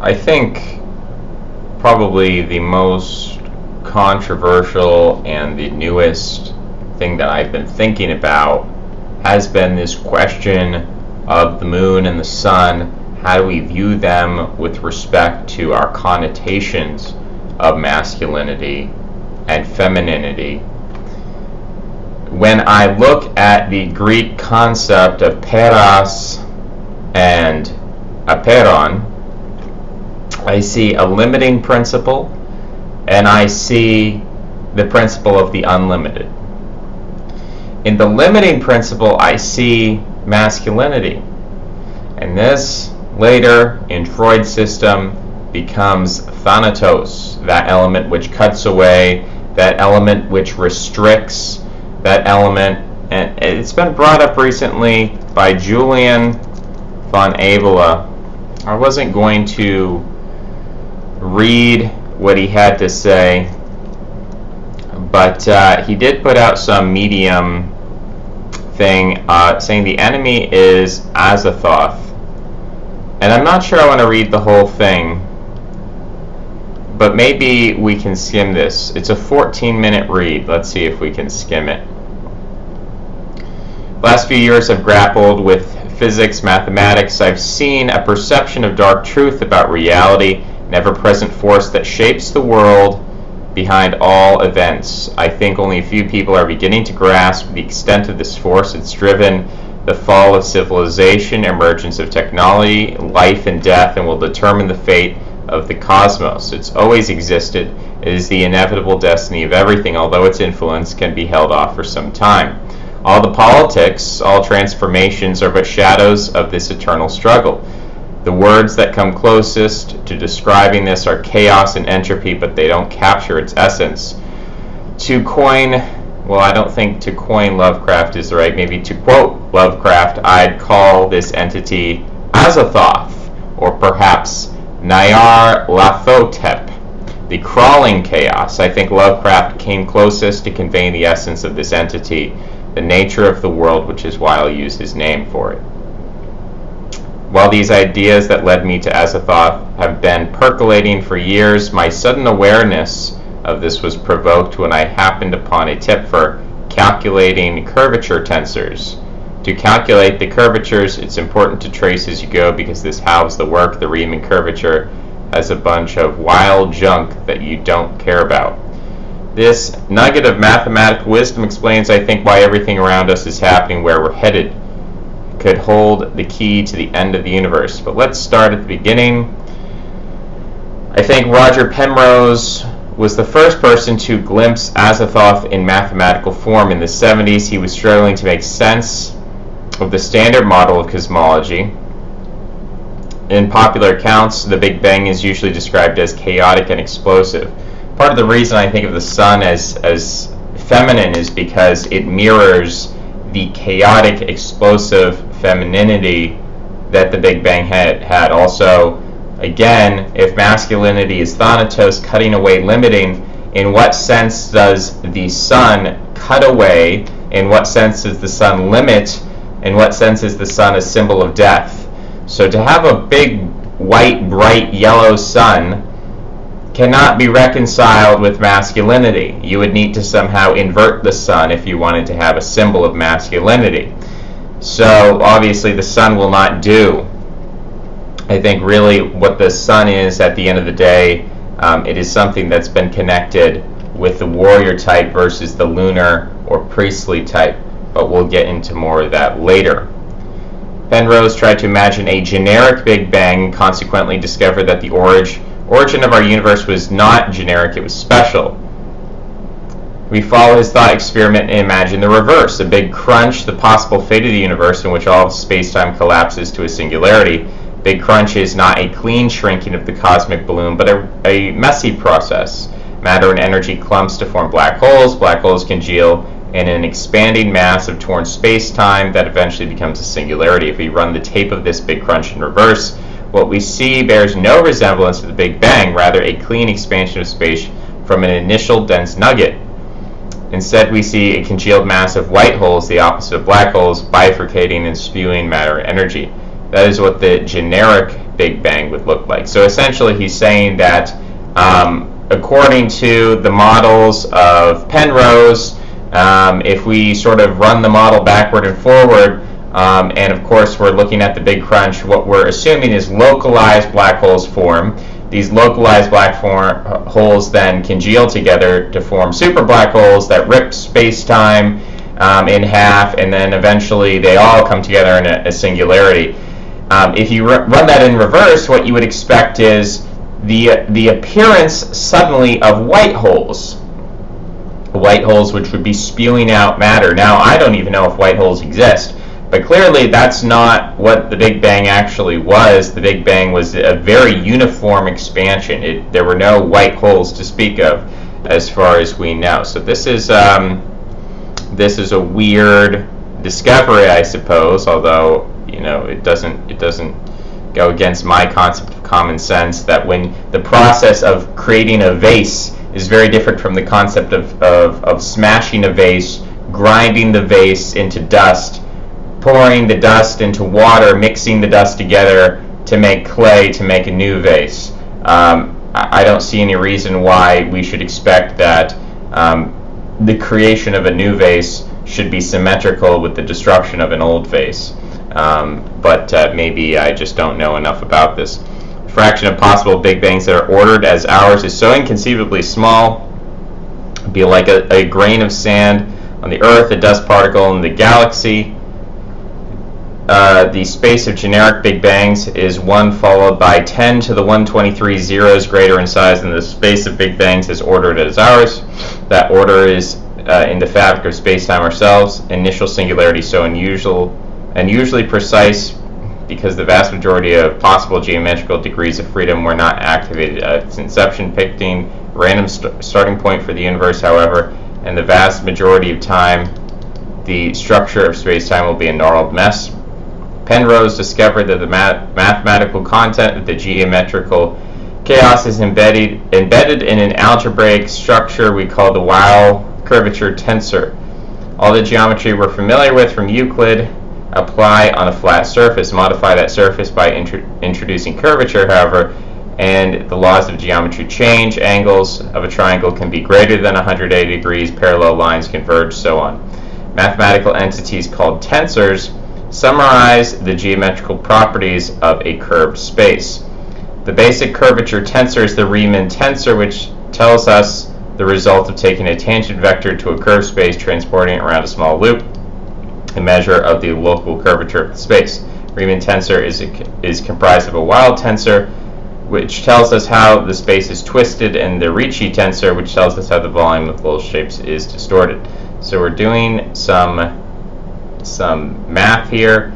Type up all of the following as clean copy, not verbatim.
I think probably the most controversial and the newest thing that I've been thinking about has been this question of the moon and the sun. How do we view them with respect to our connotations of masculinity and femininity? When I look at the Greek concept of peras and aperon, I see a limiting principle, and I see the principle of the unlimited. In the limiting principle, I see masculinity, and this later in Freud's system becomes thanatos, that element which cuts away, that element which restricts, that element, and it's been brought up recently by Julian von Abela. I wasn't going to read what he had to say, but he did put out some Medium thing saying the enemy is Azathoth. And I'm not sure I want to read the whole thing, but maybe we can skim this. It's a 14-minute read. Let's see if we can skim it. Last few years I've grappled with physics, mathematics. I've seen a perception of dark truth about reality, an ever-present force that shapes the world behind all events. I think only a few people are beginning to grasp the extent of this force. It's driven the fall of civilization, emergence of technology, life and death, and will determine the fate of the cosmos. It's always existed. It is the inevitable destiny of everything, although its influence can be held off for some time. All the politics, all transformations are but shadows of this eternal struggle. The words that come closest to describing this are chaos and entropy, but they don't capture its essence. To coin, well, I don't think to coin Lovecraft is right. Maybe to quote Lovecraft, I'd call this entity Azathoth, or perhaps Nyarlathotep, the crawling chaos. I think Lovecraft came closest to conveying the essence of this entity, the nature of the world, which is why I'll use his name for it. While these ideas that led me to Azathoth have been percolating for years, my sudden awareness of this was provoked when I happened upon a tip for calculating curvature tensors. To calculate the curvatures, it's important to trace as you go because this halves the work. The Riemann curvature has a bunch of wild junk that you don't care about. This nugget of mathematical wisdom explains, I think, why everything around us is happening, where we're headed. Could hold the key to the end of the universe. But let's start at the beginning. I think Roger Penrose was the first person to glimpse Azathoth in mathematical form. In the 70s, he was struggling to make sense of the standard model of cosmology. In popular accounts, the Big Bang is usually described as chaotic and explosive. Part of the reason I think of the sun as feminine is because it mirrors the chaotic, explosive femininity that the Big Bang had. Also, again, if masculinity is thanatos, cutting away, limiting, in what sense does the sun cut away? In what sense does the sun limit? In what sense is the sun a symbol of death? So to have a big, white, bright, yellow sun cannot be reconciled with masculinity. You would need to somehow invert the sun if you wanted to have a symbol of masculinity. So obviously the sun will not do. I think really what the sun is at the end of the day, it is something that's been connected with the warrior type versus the lunar or priestly type, but we'll get into more of that later. Penrose tried to imagine a generic Big Bang and consequently discovered that the origin of our universe was not generic, it was special. We follow his thought experiment and imagine the reverse, a big crunch, the possible fate of the universe in which all of space-time collapses to a singularity. Big crunch is not a clean shrinking of the cosmic balloon, but a messy process. Matter and energy clumps to form black holes. Black holes congeal in an expanding mass of torn space-time that eventually becomes a singularity. If we run the tape of this big crunch in reverse, what we see bears no resemblance to the Big Bang, rather a clean expansion of space from an initial dense nugget. Instead, we see a congealed mass of white holes, the opposite of black holes, bifurcating and spewing matter and energy. That is what the generic Big Bang would look like. So essentially he's saying that according to the models of Penrose, if we sort of run the model backward and forward, and of course we're looking at the Big Crunch, what we're assuming is localized black holes form. These localized black holes then congeal together to form super black holes that rip space-time in half, and then eventually they all come together in a singularity. If you run that in reverse, what you would expect is the appearance suddenly of white holes which would be spewing out matter. Now, I don't even know if white holes exist, but clearly that's not what the Big Bang actually was. The Big Bang was a very uniform expansion. There were no white holes to speak of, as far as we know. So this is a weird discovery, I suppose. Although it doesn't go against my concept of common sense that when the process of creating a vase is very different from the concept of smashing a vase, grinding the vase into dust, pouring the dust into water, mixing the dust together to make clay to make a new vase. I don't see any reason why we should expect that the creation of a new vase should be symmetrical with the destruction of an old vase. But maybe I just don't know enough about this. The fraction of possible Big Bangs that are ordered as ours is so inconceivably small. It'd be like a grain of sand on the Earth, a dust particle in the galaxy. The space of generic Big Bangs is 1 followed by 10 to the 123 zeros greater in size than the space of Big Bangs is ordered as ours. That order is in the fabric of space-time ourselves. Initial singularity so unusually precise because the vast majority of possible geometrical degrees of freedom were not activated at its inception, picking random starting point for the universe, however, and the vast majority of time the structure of space-time will be a gnarled mess. Penrose discovered that the mathematical content of the geometrical chaos is embedded in an algebraic structure we call the Weil curvature tensor. All the geometry we're familiar with from Euclid apply on a flat surface. Modify that surface by introducing curvature, however, and the laws of geometry change. Angles of a triangle can be greater than 180 degrees, parallel lines converge, so on. Mathematical entities called tensors summarize the geometrical properties of a curved space. The basic curvature tensor is the Riemann tensor, which tells us the result of taking a tangent vector to a curved space, transporting it around a small loop, a measure of the local curvature of the space. Riemann tensor is comprised of a Weil tensor, which tells us how the space is twisted, and the Ricci tensor, which tells us how the volume of little shapes is distorted. So we're doing some math here.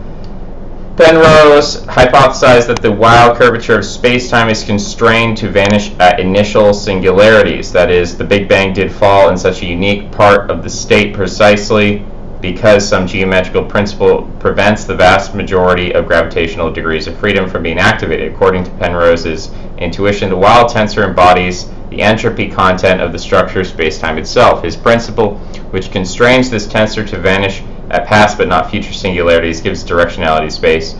Penrose hypothesized that the Weil curvature of space-time is constrained to vanish at initial singularities. That is, the Big Bang did fall in such a unique part of the state precisely because some geometrical principle prevents the vast majority of gravitational degrees of freedom from being activated. According to Penrose's intuition, the Weil tensor embodies the entropy content of the structure of space-time itself. His principle, which constrains this tensor to vanish at past but not future singularities, gives directionality to space.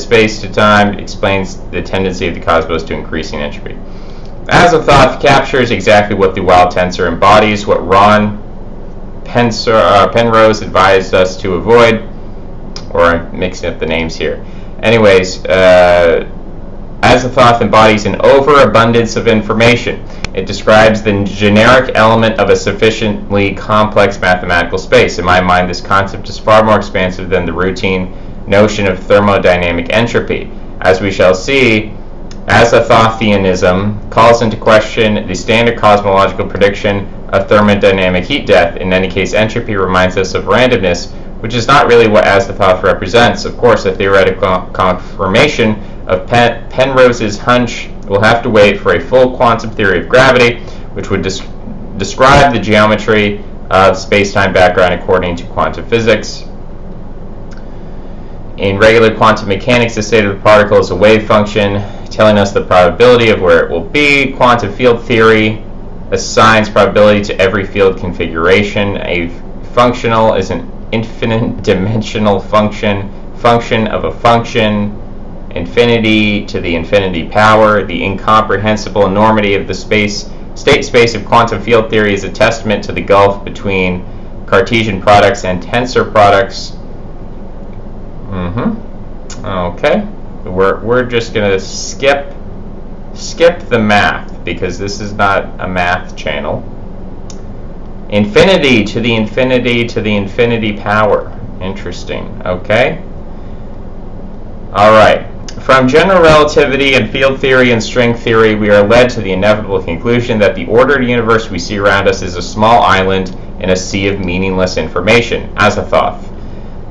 Space to time explains the tendency of the cosmos to increasing entropy. Azathoth captures exactly what the Weil tensor embodies, what Ron Penrose advised us to avoid, or I'm mixing up the names here. Anyways, Azathoth embodies an overabundance of information. It describes the generic element of a sufficiently complex mathematical space. In my mind, this concept is far more expansive than the routine notion of thermodynamic entropy. As we shall see, Azathothianism calls into question the standard cosmological prediction of thermodynamic heat death. In any case, entropy reminds us of randomness, which is not really what Azathoth represents. Of course, a theoretical confirmation of Penrose's hunch will have to wait for a full quantum theory of gravity, which would describe the geometry of space-time background according to quantum physics. In regular quantum mechanics, the state of the particle is a wave function telling us the probability of where it will be. Quantum field theory assigns probability to every field configuration. A functional is an infinite dimensional function of a function. infinity to the infinity power. The incomprehensible enormity of the state space of quantum field theory is a testament to the gulf between Cartesian products and tensor products. Okay, we're just gonna skip the math because this is not a math channel. Infinity to the infinity to the infinity power. Interesting. Okay. All right. From general relativity and field theory and string theory, we are led to the inevitable conclusion that the ordered universe we see around us is a small island in a sea of meaningless information, Azathoth.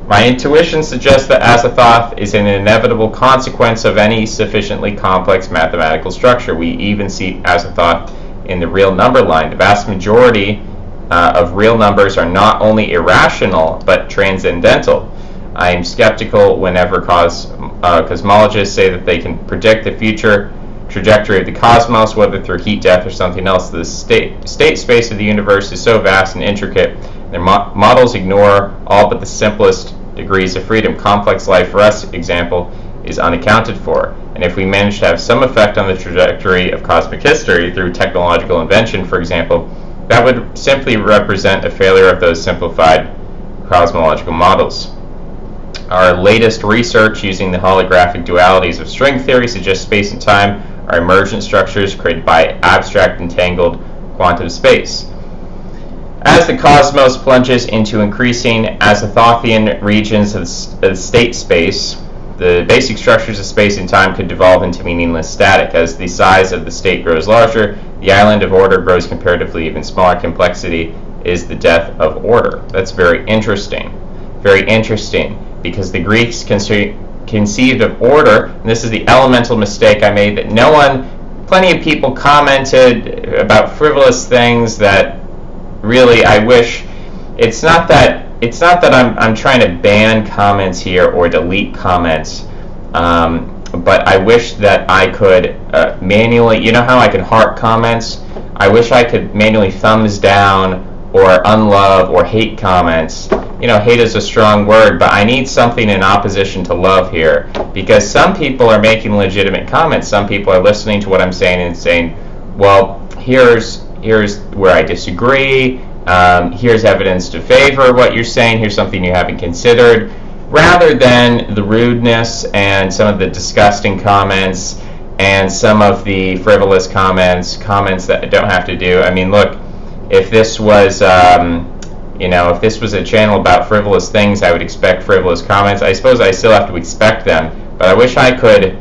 My intuition suggests that Azathoth is an inevitable consequence of any sufficiently complex mathematical structure. We even see Azathoth in the real number line. The vast majority of real numbers are not only irrational, but transcendental. I am skeptical whenever cosmologists say that they can predict the future trajectory of the cosmos, whether through heat death or something else. The state space of the universe is so vast and intricate, their models ignore all but the simplest degrees of freedom. Complex life, for us, example, is unaccounted for. And if we manage to have some effect on the trajectory of cosmic history through technological invention, for example, that would simply represent a failure of those simplified cosmological models. Our latest research using the holographic dualities of string theory suggests space and time are emergent structures created by abstract entangled quantum space. As the cosmos plunges into increasing Azathothian regions of state space, the basic structures of space and time could devolve into meaningless static. As the size of the state grows larger, the island of order grows comparatively even smaller. Complexity is the death of order. That's very interesting. Very interesting, because the Greeks conceived of order, and this is the elemental mistake I made, that plenty of people commented about frivolous things that really I wish, it's not that I'm trying to ban comments here or delete comments, but I wish that I could manually, you know how I can heart comments? I wish I could manually thumbs down or unlove or hate comments. You know, hate is a strong word, but I need something in opposition to love here, because some people are making legitimate comments. Some people are listening to what I'm saying and saying, well, here's where I disagree, here's evidence to favor what you're saying, here's something you haven't considered, rather than the rudeness and some of the disgusting comments and some of the frivolous comments that don't have to do. I mean, look, if this was if this was a channel about frivolous things, I would expect frivolous comments. I suppose I still have to expect them, but I wish I could,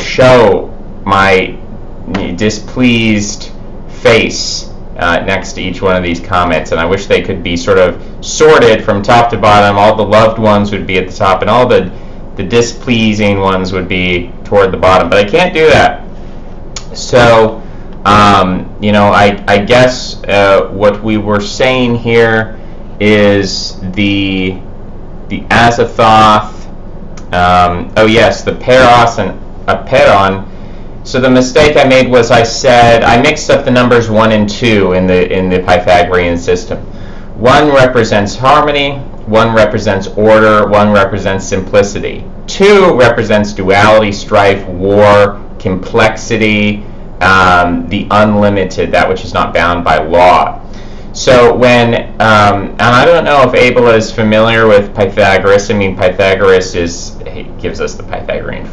show my displeased face next to each one of these comments, and I wish they could be sort of sorted from top to bottom. All the loved ones would be at the top, and all the displeasing ones would be toward the bottom, but I can't do that. So I guess what we were saying here is the Azathoth, the Peros and Aperon. So the mistake I made was I mixed up the numbers 1 and 2 in the Pythagorean system. 1 represents harmony, 1 represents order, 1 represents simplicity. 2 represents duality, strife, war, complexity, the unlimited, that which is not bound by law. So when, and I don't know if Abel is familiar with Pythagoras. I mean, Pythagoras gives us the Pythagorean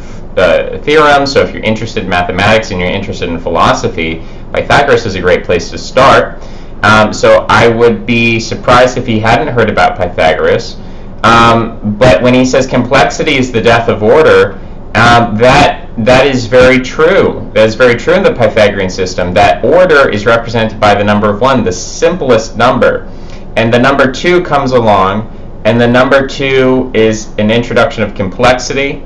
theorem, so if you're interested in mathematics and you're interested in philosophy, Pythagoras is a great place to start. So I would be surprised if he hadn't heard about Pythagoras. But when he says complexity is the death of order, that is very true. That is very true in the Pythagorean system. That order is represented by the number of 1, the simplest number. And the number 2 comes along, and the number 2 is an introduction of complexity.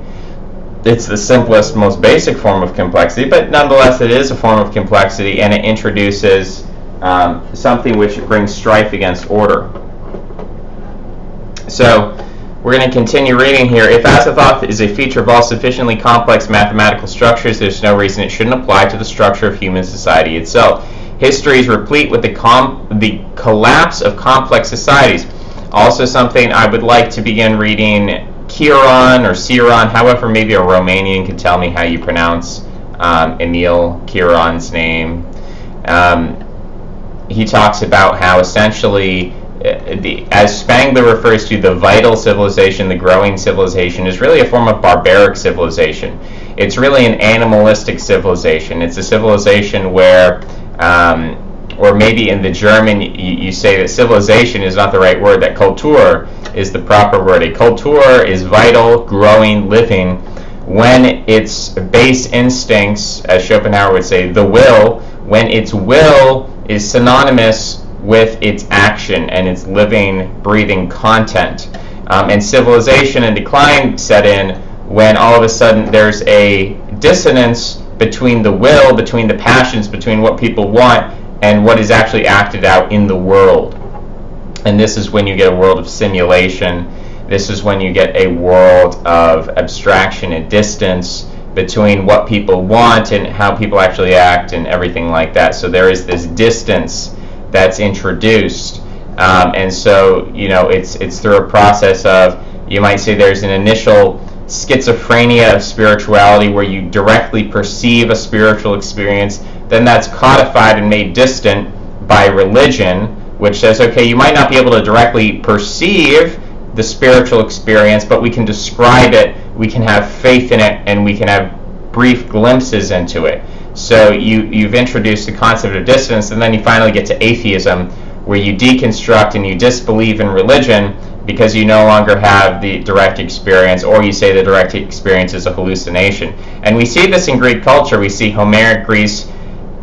It's the simplest, most basic form of complexity, but nonetheless it is a form of complexity, and it introduces something which brings strife against order. So we're going to continue reading here. If Azathoth is a feature of all sufficiently complex mathematical structures, there's no reason it shouldn't apply to the structure of human society itself. History is replete with the collapse of complex societies. Also something I would like to begin reading Chiron or Ciron, however, maybe a Romanian could tell me how you pronounce Emil Chiron's name. He talks about how essentially, as Spangler refers to, the vital civilization, the growing civilization, is really a form of barbaric civilization. It's really an animalistic civilization. It's a civilization where, or maybe in the German, you say that civilization is not the right word, that Kultur is the proper word. A Kultur is vital, growing, living, when its base instincts, as Schopenhauer would say, the will, when its will is synonymous with its action and its living, breathing content. And civilization and decline set in when all of a sudden there's a dissonance between the will, between the passions, between what people want and what is actually acted out in the world. And this is when you get a world of simulation. This is when you get a world of abstraction and distance between what people want and how people actually act and everything like that. So there is this distance that's introduced. And so, it's through a process of, you might say there's an initial schizophrenia of spirituality where you directly perceive a spiritual experience, then that's codified and made distant by religion, which says, okay, you might not be able to directly perceive the spiritual experience, but we can describe it, we can have faith in it, and we can have brief glimpses into it. So you've introduced the concept of dissonance, and then you finally get to atheism, where you deconstruct and you disbelieve in religion because you no longer have the direct experience, or you say the direct experience is a hallucination. And we see this in Greek culture. We see Homeric Greece.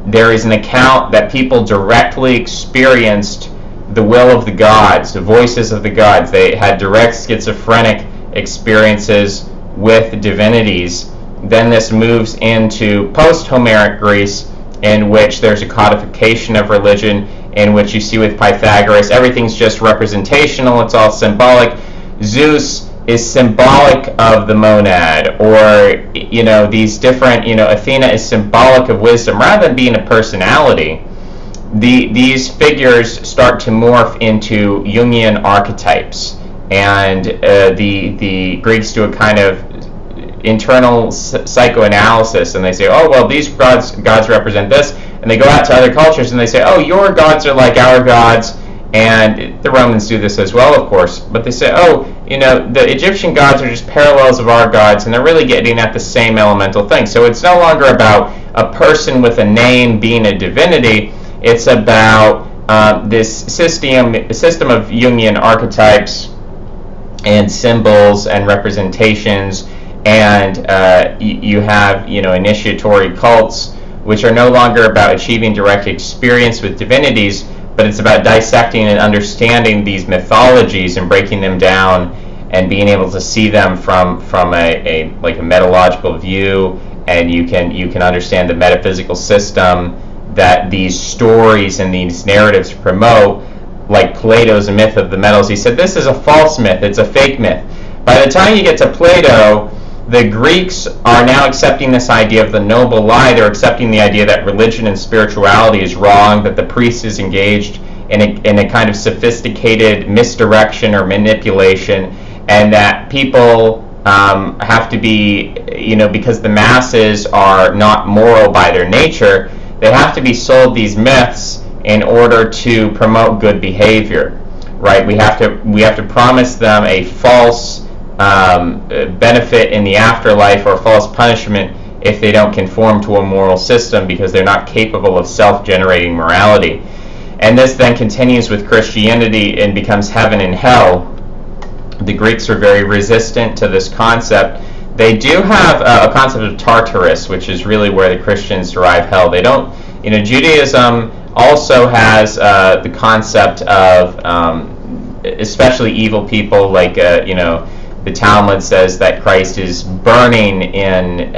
There is an account that people directly experienced the will of the gods, the voices of the gods. They had direct schizophrenic experiences with divinities. Then this moves into post-Homeric Greece, in which there's a codification of religion, in which you see with Pythagoras, everything's just representational, it's all symbolic. Zeus is symbolic of the monad, or these different, Athena is symbolic of wisdom, rather than being a personality. These figures start to morph into Jungian archetypes, and the Greeks do a kind of internal psychoanalysis, and they say, oh, well, these gods represent this, and they go out to other cultures and they say, oh, your gods are like our gods, and the Romans do this as well, of course, but they say, oh, the Egyptian gods are just parallels of our gods, and they're really getting at the same elemental thing. So it's no longer about a person with a name being a divinity. It's about this system of Jungian archetypes and symbols and representations, and you have initiatory cults, which are no longer about achieving direct experience with divinities, but it's about dissecting and understanding these mythologies and breaking them down and being able to see them from a metalogical view, and you can understand the metaphysical system that these stories and these narratives promote, like Plato's myth of the metals. He said this is a false myth, it's a fake myth. By the time you get to Plato, the Greeks are now accepting this idea of the noble lie. They're accepting the idea that religion and spirituality is wrong, that the priest is engaged in a kind of sophisticated misdirection or manipulation, and that people have to be, because the masses are not moral by their nature, they have to be sold these myths in order to promote good behavior, right? We have to promise them a false benefit in the afterlife, or false punishment if they don't conform to a moral system, because they're not capable of self-generating morality. And this then continues with Christianity and becomes heaven and hell. The Greeks are very resistant to this concept. They do have a concept of Tartarus, which is really where the Christians derive hell. They don't, Judaism also has the concept of especially evil people, like, the Talmud says that Christ is burning in,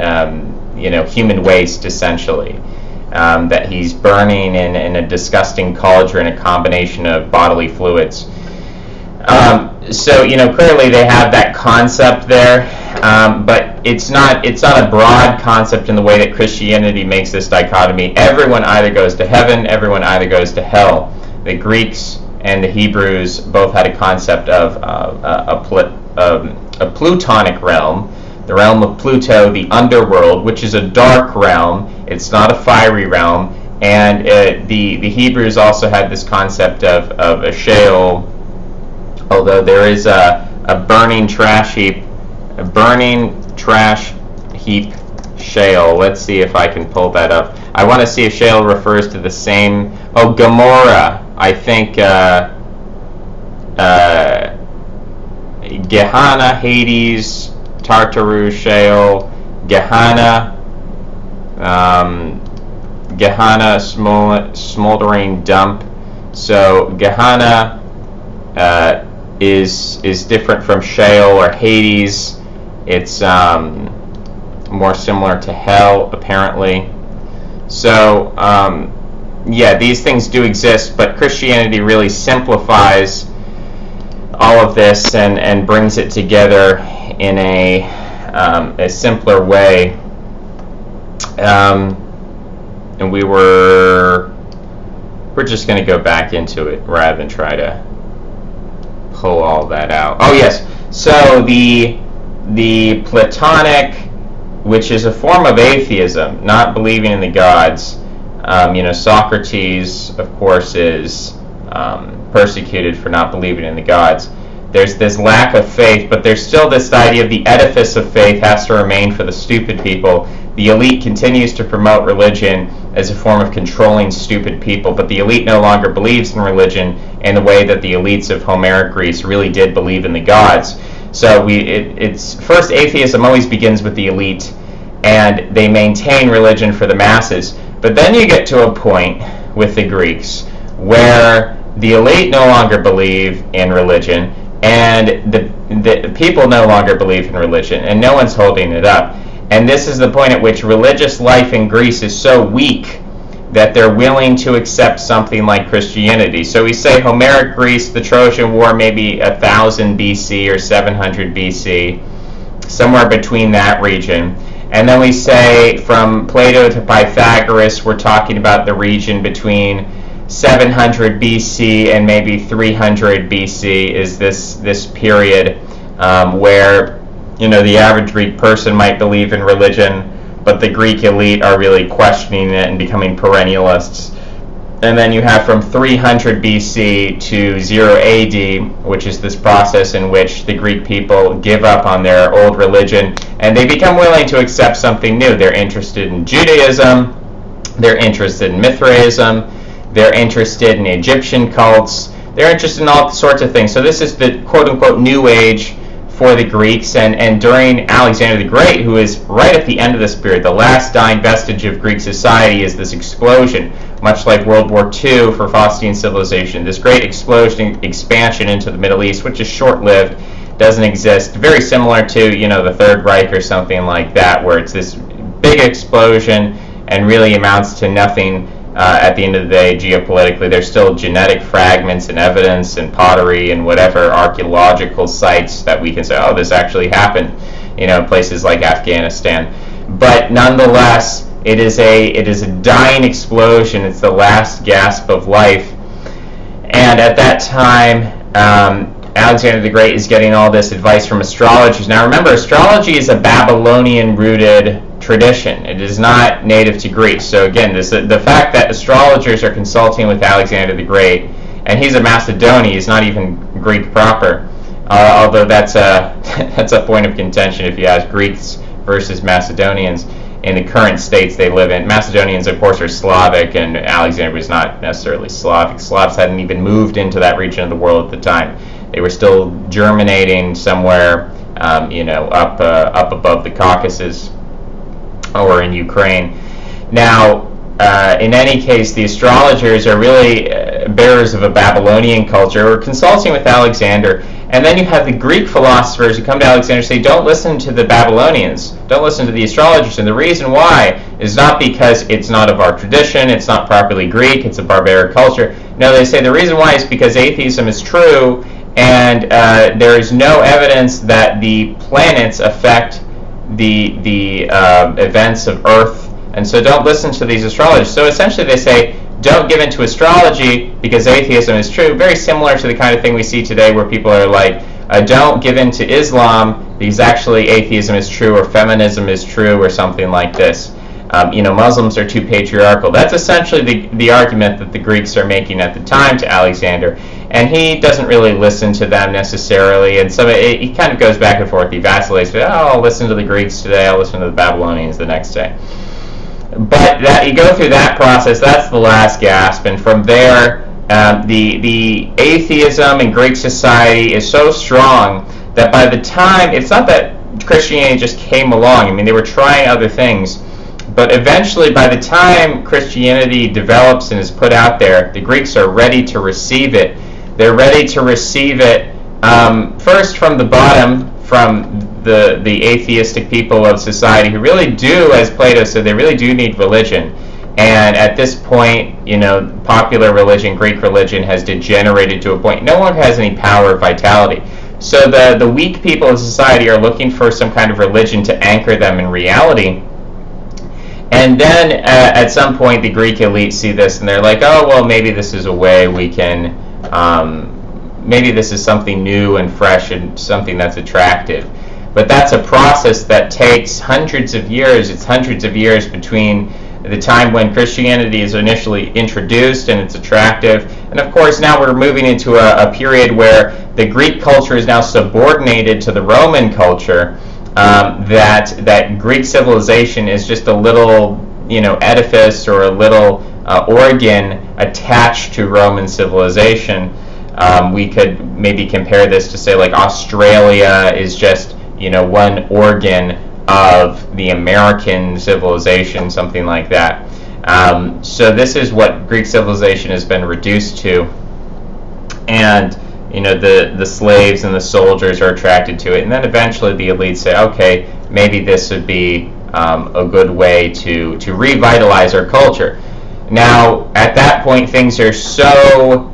human waste, essentially. That he's burning in a disgusting cauldron, a combination of bodily fluids. So clearly they have that concept there, but it's not a broad concept in the way that Christianity makes this dichotomy. Everyone either goes to heaven, everyone either goes to hell. The Greeks and the Hebrews both had a concept of a plutonic realm, the realm of Pluto, the underworld, which is a dark realm. It's not a fiery realm. And the Hebrews also had this concept of a Sheol, although there is a burning trash heap Sheol. Let's see if I can pull that up. I want to see if Sheol refers to the same. Oh, Gomorrah. I think Gehenna, Hades, Tartarus, Sheol, Gehenna, smoldering dump. So Gehenna is different from Sheol or Hades. It's more similar to hell, apparently. So yeah, these things do exist, but Christianity really simplifies all of this and brings it together in a simpler way. And we're just going to go back into it rather than try to pull all that out. Oh yes, so the Platonic, which is a form of atheism, not believing in the gods. Socrates, of course, is persecuted for not believing in the gods. There's this lack of faith, but there's still this idea of the edifice of faith has to remain for the stupid people. The elite continues to promote religion as a form of controlling stupid people, but the elite no longer believes in religion in the way that the elites of Homeric Greece really did believe in the gods. So it's first, atheism always begins with the elite, and they maintain religion for the masses. But then you get to a point with the Greeks where the elite no longer believe in religion, and the people no longer believe in religion, and no one's holding it up. And this is the point at which religious life in Greece is so weak that they're willing to accept something like Christianity. So we say Homeric Greece, the Trojan War, maybe 1000 BC or 700 BC, somewhere between that region. And then we say from Plato to Pythagoras, we're talking about the region between 700 BC and maybe 300 BC is this period where the average Greek person might believe in religion, but the Greek elite are really questioning it and becoming perennialists. And then you have from 300 BC to 0 AD, which is this process in which the Greek people give up on their old religion and they become willing to accept something new. They're interested in Judaism, they're interested in Mithraism, they're interested in Egyptian cults, they're interested in all sorts of things. So this is the quote-unquote New Age for the Greeks, and during Alexander the Great, who is right at the end of this period, the last dying vestige of Greek society is this explosion, much like World War II for Faustian civilization, this great explosion, expansion into the Middle East, which is short-lived, doesn't exist, very similar to, the Third Reich or something like that, where it's this big explosion and really amounts to nothing at the end of the day geopolitically. There's still genetic fragments and evidence and pottery and whatever archaeological sites that we can say, oh, this actually happened, places like Afghanistan. But nonetheless, it is a dying explosion. It's the last gasp of life. And at that time, Alexander the Great is getting all this advice from astrologers. Now remember, astrology is a Babylonian-rooted tradition. It is not native to Greece. So again, the fact that astrologers are consulting with Alexander the Great, and he's a Macedonian, he's not even Greek proper, although that's a point of contention if you ask Greeks versus Macedonians in the current states they live in. Macedonians, of course, are Slavic, and Alexander was not necessarily Slavic. Slavs hadn't even moved into that region of the world at the time. They were still germinating somewhere, up above the Caucasus or in Ukraine. Now, in any case, the astrologers are really bearers of a Babylonian culture who are consulting with Alexander. And then you have the Greek philosophers who come to Alexander and say, don't listen to the Babylonians, don't listen to the astrologers. And the reason why is not because it's not of our tradition, it's not properly Greek, it's a barbaric culture. No, they say the reason why is because atheism is true, and there is no evidence that the planets affect the events of Earth, and so don't listen to these astrologers. So essentially they say, don't give in to astrology because atheism is true, very similar to the kind of thing we see today where people are like, don't give in to Islam because actually atheism is true, or feminism is true, or something like this. Muslims are too patriarchal. That's essentially the argument that the Greeks are making at the time to Alexander, and he doesn't really listen to them necessarily, and so he kind of goes back and forth. He vacillates. I'll listen to the Greeks today, I'll listen to the Babylonians the next day. But you go through that process, that's the last gasp, and from there, the atheism in Greek society is so strong that by the time, it's not that Christianity just came along, I mean, they were trying other things, but eventually, by the time Christianity develops and is put out there, the Greeks are ready to receive it. They're ready to receive it first from the bottom, from the atheistic people of society who really do, as Plato said, they really do need religion. And at this point, popular religion, Greek religion, has degenerated to a point no longer has any power or vitality. So the weak people of society are looking for some kind of religion to anchor them in reality. And then at some point the Greek elite see this and they're like, oh, well, maybe this is a way we can, maybe this is something new and fresh and something that's attractive. But that's a process that takes hundreds of years. It's hundreds of years between the time when Christianity is initially introduced and it's attractive. And of course now we're moving into a period where the Greek culture is now subordinated to the Roman culture. That Greek civilization is just a little, edifice or a little organ attached to Roman civilization. We could maybe compare this to say like Australia is just, one organ of the American civilization, something like that. So this is what Greek civilization has been reduced to. And the slaves and the soldiers are attracted to it, and then eventually the elites say, okay, maybe this would be a good way to revitalize our culture. Now, at that point, things are so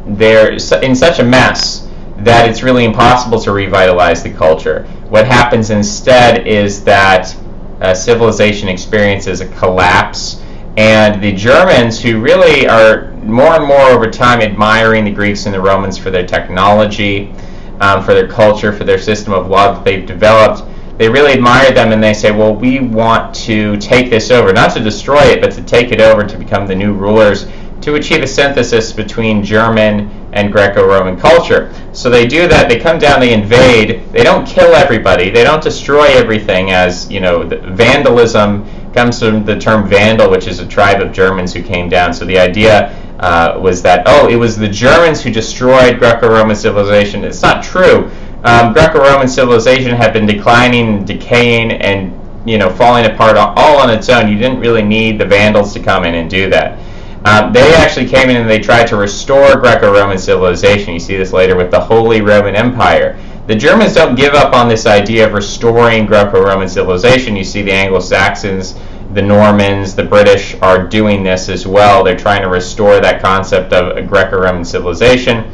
they're in such a mess that it's really impossible to revitalize the culture. What happens instead is that civilization experiences a collapse, and the Germans, who really are more and more over time admiring the Greeks and the Romans for their technology, for their culture, for their system of law that they've developed, they really admire them, and they say, well, we want to take this over, not to destroy it, but to take it over to become the new rulers, to achieve a synthesis between German and Greco-Roman culture. So they do that, they come down, they invade, they don't kill everybody, they don't destroy everything, as, vandalism comes from the term Vandal, which is a tribe of Germans who came down. So the idea was that, it was the Germans who destroyed Greco-Roman civilization. It's not true. Greco-Roman civilization had been declining, decaying, and falling apart all on its own. You didn't really need the Vandals to come in and do that. They actually came in and they tried to restore Greco-Roman civilization. You see this later with the Holy Roman Empire. The Germans don't give up on this idea of restoring Greco-Roman civilization. You see the Anglo-Saxons, the Normans, the British are doing this as well. They're trying to restore that concept of a Greco-Roman civilization.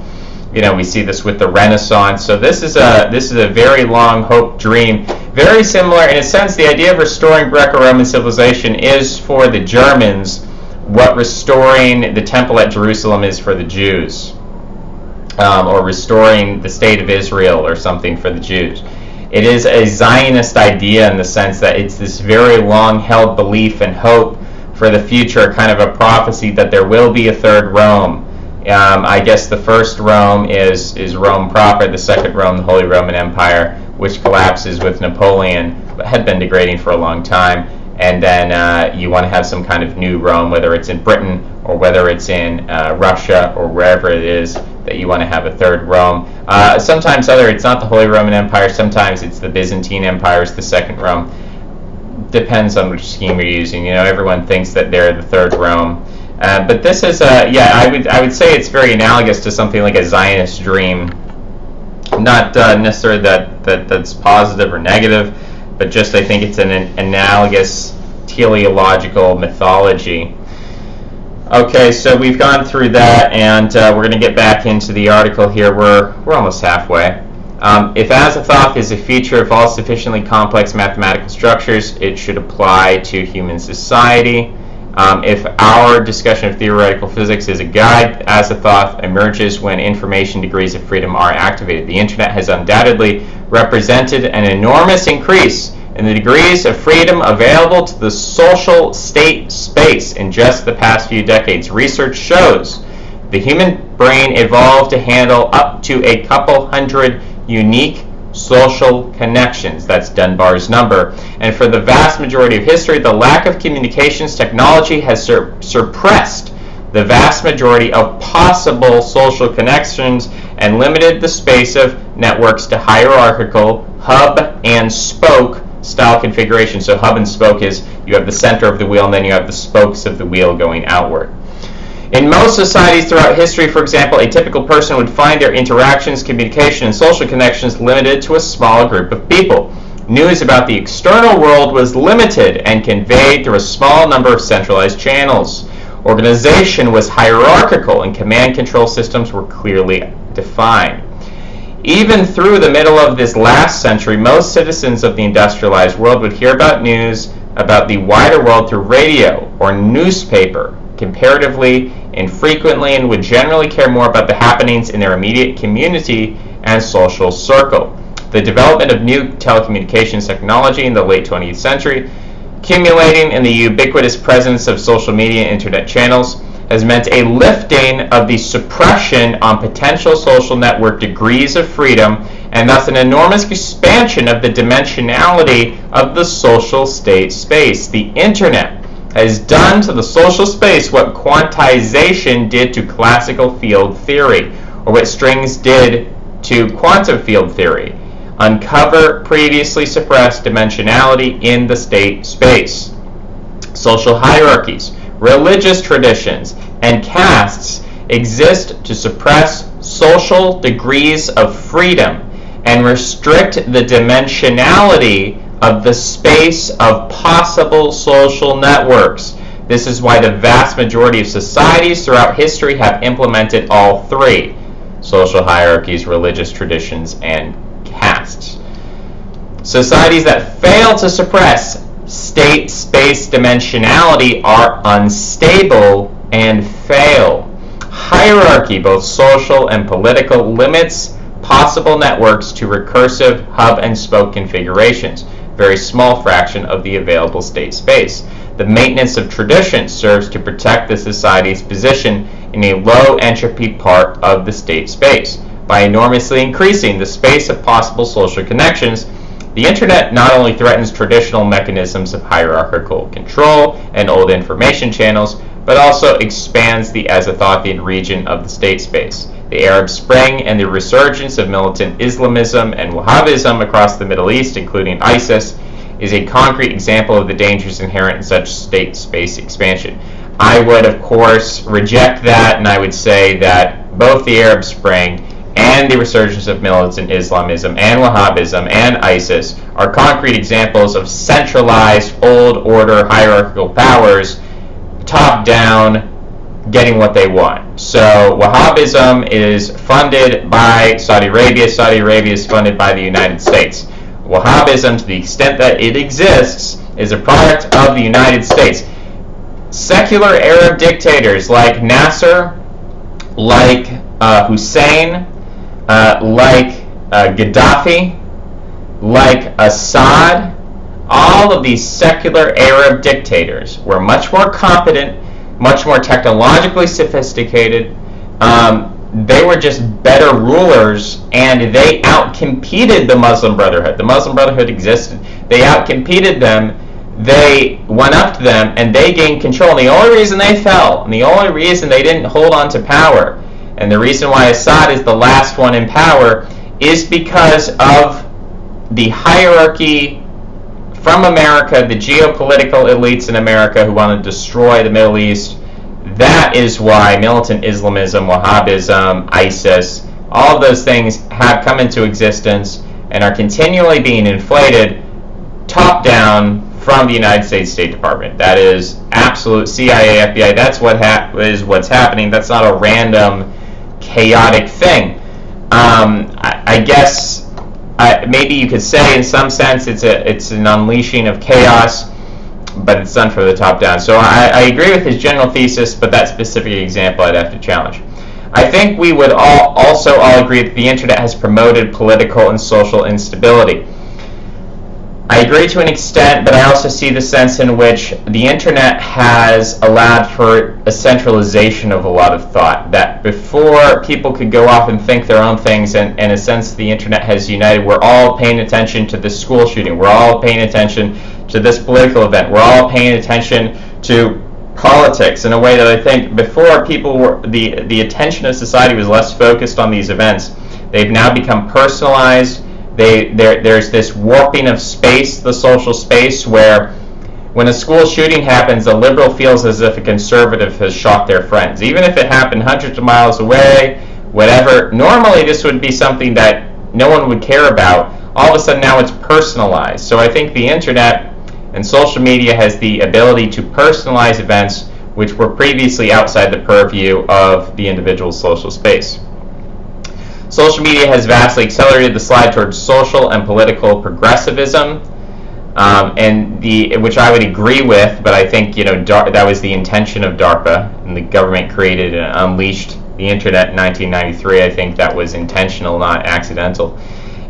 We see this with the Renaissance. So this is a very long hope dream. Very similar, in a sense, the idea of restoring Greco-Roman civilization is for the Germans what restoring the temple at Jerusalem is for the Jews, or restoring the state of Israel or something for the Jews. It is a Zionist idea in the sense that it's this very long-held belief and hope for the future, kind of a prophecy that there will be a third Rome. I guess the first Rome is Rome proper, the second Rome, the Holy Roman Empire, which collapses with Napoleon, but had been degrading for a long time. And then you want to have some kind of new Rome, whether it's in Britain or whether it's in Russia or wherever it is that you want to have a third Rome. Sometimes it's not the Holy Roman Empire, sometimes it's the Byzantine Empire, it's the second Rome. Depends on which scheme you're using. Everyone thinks that they're the third Rome. But this is, I would say it's very analogous to something like a Zionist dream. Not necessarily that's positive or negative, but just I think it's an analogous teleological mythology. Okay, so we've gone through that, and we're going to get back into the article here. We're almost halfway. If Azathoth is a feature of all sufficiently complex mathematical structures, it should apply to human society. If our discussion of theoretical physics is a guide, Azathoth emerges when information degrees of freedom are activated. The internet has undoubtedly represented an enormous increase in the degrees of freedom available to the social state space in just the past few decades. Research shows the human brain evolved to handle up to a couple hundred unique social connections. That's Dunbar's number. And for the vast majority of history, the lack of communications technology has suppressed the vast majority of possible social connections and limited the space of networks to hierarchical hub and spoke style configuration. So hub and spoke is you have the center of the wheel and then you have the spokes of the wheel going outward. In most societies throughout history, for example, a typical person would find their interactions, communication, and social connections limited to a small group of people. News about the external world was limited and conveyed through a small number of centralized channels. Organization was hierarchical and command control systems were clearly defined. Even through the middle of this last century, most citizens of the industrialized world would hear about news about the wider world through radio or newspaper comparatively infrequently and would generally care more about the happenings in their immediate community and social circle. The development of new telecommunications technology in the late 20th century, accumulating in the ubiquitous presence of social media and internet channels, has meant a lifting of the suppression on potential social network degrees of freedom and thus an enormous expansion of the dimensionality of the social state space. The internet has done to the social space what quantization did to classical field theory, or what strings did to quantum field theory: uncover previously suppressed dimensionality in the state space. Social hierarchies, religious traditions, and castes exist to suppress social degrees of freedom and restrict the dimensionality of the space of possible social networks. This is why the vast majority of societies throughout history have implemented all three: social hierarchies, religious traditions, and castes. Societies that fail to suppress state-space dimensionality are unstable and fail. Hierarchy, both social and political, limits possible networks to recursive hub and spoke configurations, very small fraction of the available state space. The maintenance of tradition serves to protect the society's position in a low entropy part of the state space. By enormously increasing the space of possible social connections, the internet not only threatens traditional mechanisms of hierarchical control and old information channels, but also expands the Azathothian region of the state space. The Arab Spring and the resurgence of militant Islamism and Wahhabism across the Middle East, including ISIS, is a concrete example of the dangers inherent in such state space expansion. I would, of course, reject that, and I would say that both the Arab Spring and the resurgence of militant Islamism and Wahhabism and ISIS are concrete examples of centralized, old order, hierarchical powers, top down, getting what they want. So Wahhabism is funded by Saudi Arabia. Saudi Arabia is funded by the United States. Wahhabism, to the extent that it exists, is a product of the United States. Secular Arab dictators like Nasser, like Hussein, like Gaddafi, like Assad, all of these secular Arab dictators were much more competent, much more technologically sophisticated. They were just better rulers, and they outcompeted the Muslim Brotherhood. The Muslim Brotherhood existed. They outcompeted them. They went up to them, and they gained control. And the only reason they fell, and the only reason they didn't hold on to power, and the reason why Assad is the last one in power, is because of the hierarchy from America, the geopolitical elites in America who want to destroy the Middle East. That is why militant Islamism, Wahhabism, ISIS, all of those things have come into existence and are continually being inflated top down from the United States State Department. That is absolute CIA, FBI. That's is what's happening. That's not a random, chaotic thing. I guess maybe you could say, in some sense, it's an unleashing of chaos. but it's done from the top down. So I agree with his general thesis, but that specific example I'd have to challenge. I think we would also all agree that the internet has promoted political and social instability. I agree to an extent, but I also see the sense in which the internet has allowed for a centralization of a lot of thought. That before people could go off and think their own things, and in a sense the internet has united. We're all paying attention to this school shooting. We're all paying attention to this political event. We're all paying attention to politics in a way that I think before people were, the attention of society was less focused on these events. They've now become personalized. There's this warping of space, the social space, where when a school shooting happens, a liberal feels as if a conservative has shot their friends. Even if it happened hundreds of miles away, whatever, normally this would be something that no one would care about. All of a sudden now it's personalized. So I think the internet and social media has the ability to personalize events which were previously outside the purview of the individual social space. Social media has vastly accelerated the slide towards social and political progressivism, which I would agree with, but I think that was the intention of DARPA, and the government created and unleashed the internet in 1993. I think that was intentional, not accidental.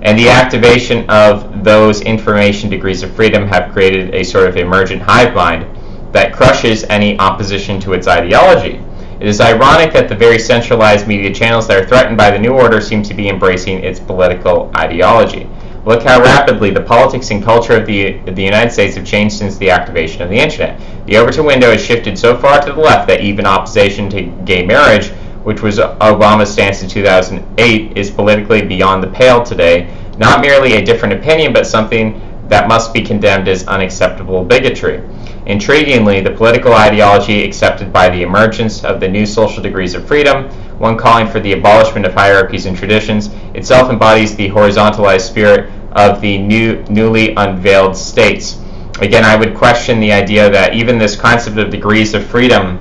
And the activation of those information degrees of freedom have created a sort of emergent hive mind that crushes any opposition to its ideology. It is ironic that the very centralized media channels that are threatened by the New Order seem to be embracing its political ideology. Look how rapidly the politics and culture of the United States have changed since the activation of the internet. The Overton window has shifted so far to the left that even opposition to gay marriage, which was Obama's stance in 2008, is politically beyond the pale today. Not merely a different opinion, but something that must be condemned as unacceptable bigotry. Intriguingly, the political ideology accepted by the emergence of the new social degrees of freedom, one calling for the abolishment of hierarchies and traditions, itself embodies the horizontalized spirit of the newly unveiled states. Again, I would question the idea that even this concept of degrees of freedom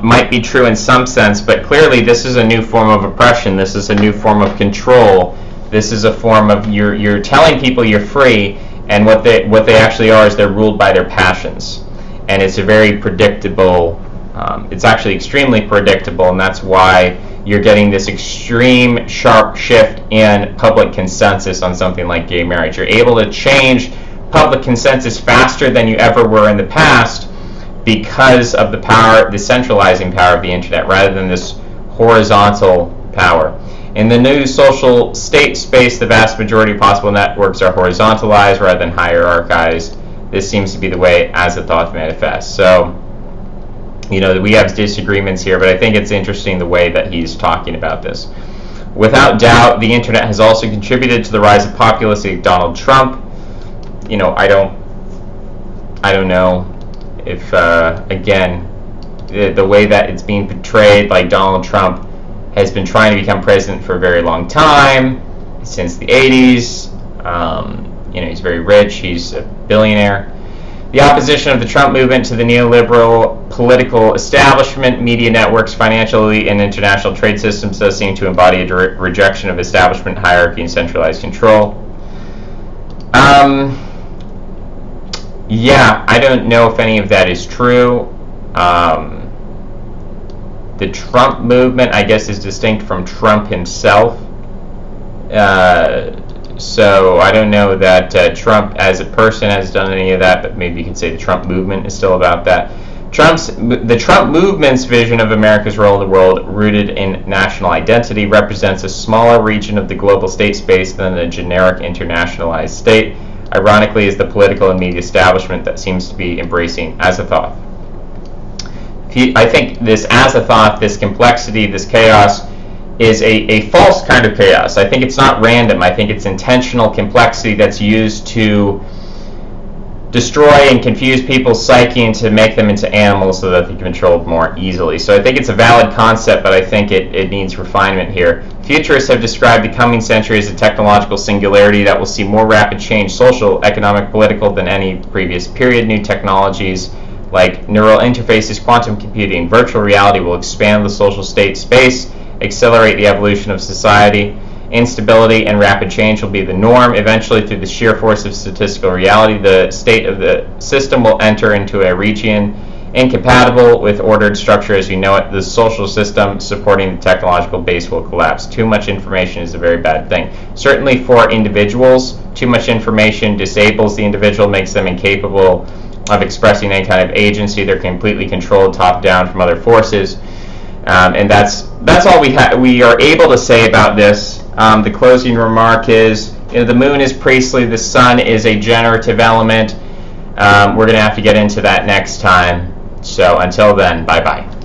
might be true in some sense, but clearly this is a new form of oppression. This is a new form of control. This is a form of you're telling people you're free, and what they actually are is they're ruled by their passions, and it's a very predictable. It's actually extremely predictable, and that's why you're getting this extreme sharp shift in public consensus on something like gay marriage. You're able to change public consensus faster than you ever were in the past because of the power, the centralizing power of the internet, rather than this horizontal power. In the new social state space, the vast majority of possible networks are horizontalized rather than hierarchized. This seems to be the way Azathoth manifests. So, we have disagreements here, but I think it's interesting the way that he's talking about this. Without doubt, the internet has also contributed to the rise of populists like Donald Trump. I don't know if, again, the way that it's being portrayed, like Donald Trump has been trying to become president for a very long time, since the 80s. He's very rich, he's a billionaire. The opposition of the Trump movement to the neoliberal political establishment, media networks, financial elite, and international trade systems does seem to embody a rejection of establishment hierarchy and centralized control. Yeah, I don't know if any of that is true. The Trump movement, I guess, is distinct from Trump himself. So I don't know that Trump as a person has done any of that, but maybe you could say the Trump movement is still about that. The Trump movement's vision of America's role in the world, rooted in national identity, represents a smaller region of the global state space than the generic internationalized state. Ironically, is the political and media establishment that seems to be embracing Azathoth. I think this Azathoth, this complexity, this chaos, is a false kind of chaos. I think it's not random. I think it's intentional complexity that's used to destroy and confuse people's psyche and to make them into animals so that they can be controlled more easily. So I think it's a valid concept, but I think it needs refinement here. Futurists have described the coming century as a technological singularity that will see more rapid change, social, economic, political, than any previous period. New technologies like neural interfaces, quantum computing, virtual reality will expand the social state space, accelerate the evolution of society, Instability and rapid change will be the norm. Eventually, through the sheer force of statistical reality, the state of the system will enter into a region incompatible with ordered structure as you know it. The social system supporting the technological base will collapse. Too much information is a very bad thing. Certainly for individuals, too much information disables the individual, makes them incapable of expressing any kind of agency. They're completely controlled top down from other forces. And that's all we are able to say about this. The closing remark is, the moon is priestly, the sun is a generative element. We're going to have to get into that next time. So until then, bye-bye.